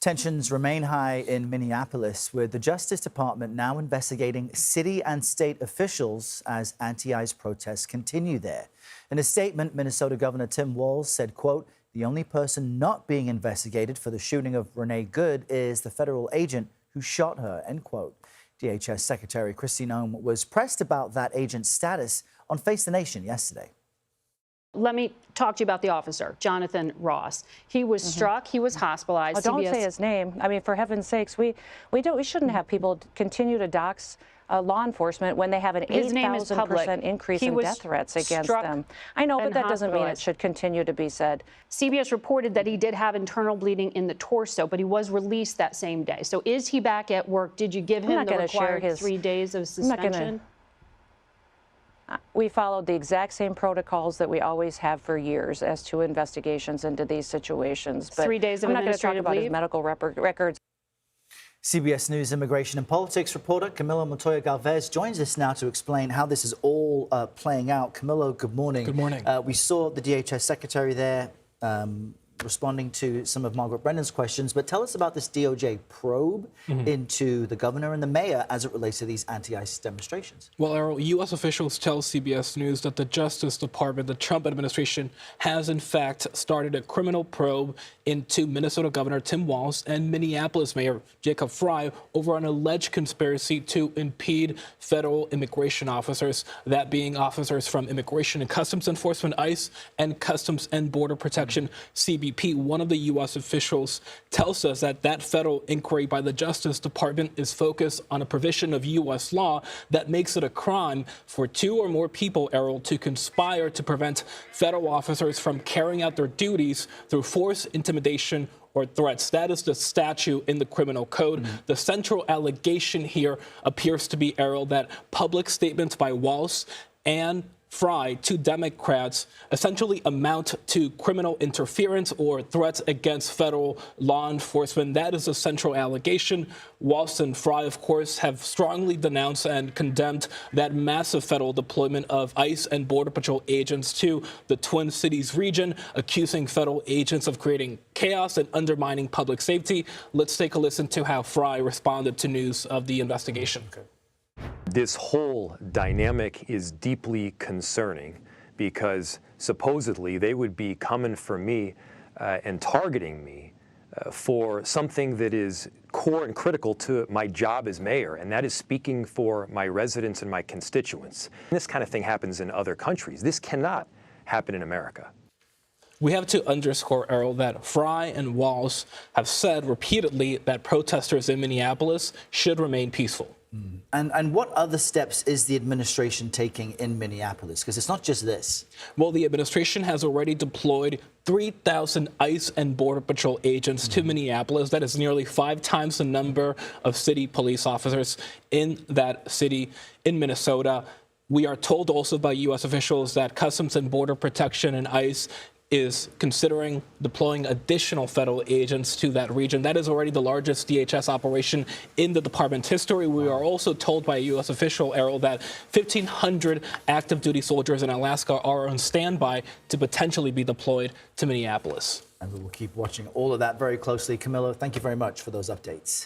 Tensions remain high in Minneapolis, with the Justice Department now investigating city and state officials as anti-ICE protests continue there. In a statement, Minnesota Governor Tim Walz said, quote, "The only person not being investigated for the shooting of Renee Good is the federal agent who shot her," end quote. DHS Secretary Kristi Noem was pressed about that agent's status on Face the Nation yesterday. Let me talk to you about the officer, Jonathan Ross. He was struck. He was hospitalized. Well, don't say his name. I mean, for heaven's sakes, we shouldn't have people continue to dox law enforcement when they have an 8,000% increase in death threats against them. I know, but that doesn't mean it should continue to be said. CBS reported that he did have internal bleeding in the torso, but he was released that same day. So is he back at work? Did you give him the required 3 days of suspension? We followed the exact same protocols that we always have for years as to investigations into these situations. But 3 days of administrative leave. I'm not going to talk about his medical records. CBS News immigration and politics reporter Camilo Montoya-Galvez joins us now to explain how this is all playing out. Camilo, good morning. Good morning. We saw the DHS secretary there responding to some of Margaret Brennan's questions, but tell us about this DOJ probe into the governor and the mayor as it relates to these anti-ICE demonstrations. Well, Errol, U.S. officials tell CBS News that the Justice Department, the Trump administration, has in fact started a criminal probe into Minnesota Governor Tim Walz and Minneapolis Mayor Jacob Frey over an alleged conspiracy to impede federal immigration officers, that being officers from Immigration and Customs Enforcement, ICE, and Customs and Border Protection, CBP. One of the U.S. officials tells us that that federal inquiry by the Justice Department is focused on a provision of U.S. law that makes it a crime for 2 or more people, Errol, to conspire to prevent federal officers from carrying out their duties through force, intimidation, or threats. That is the statute in the criminal code. The central allegation here appears to be, Errol, that public statements by Walz and Frey, 2 Democrats, essentially amount to criminal interference or threats against federal law enforcement. That is a central allegation. Walz and Frey, of course, have strongly denounced and condemned that massive federal deployment of ICE and Border Patrol agents to the Twin Cities region, accusing federal agents of creating chaos and undermining public safety. Let's take a listen to how Frey responded to news of the investigation. This whole dynamic is deeply concerning because supposedly they would be coming for me and targeting me for something that is core and critical to my job as mayor, and that is speaking for my residents and my constituents. This kind of thing happens in other countries. This cannot happen in America. We have to underscore, Errol, that Frey and Walz have said repeatedly that protesters in Minneapolis should remain peaceful. And what other steps is the administration taking in Minneapolis? Because it's not just this. Well, the administration has already deployed 3,000 ICE and Border Patrol agents to Minneapolis. That is nearly 5 times the number of city police officers in that city in Minnesota. We are told also by U.S. officials that Customs and Border Protection and ICE is considering deploying additional federal agents to that region. That is already the largest DHS operation in the department's history. We are also told by a U.S. official, Errol, that 1,500 active duty soldiers in Alaska are on standby to potentially be deployed to Minneapolis. And we will keep watching all of that very closely. Camilo, thank you very much for those updates.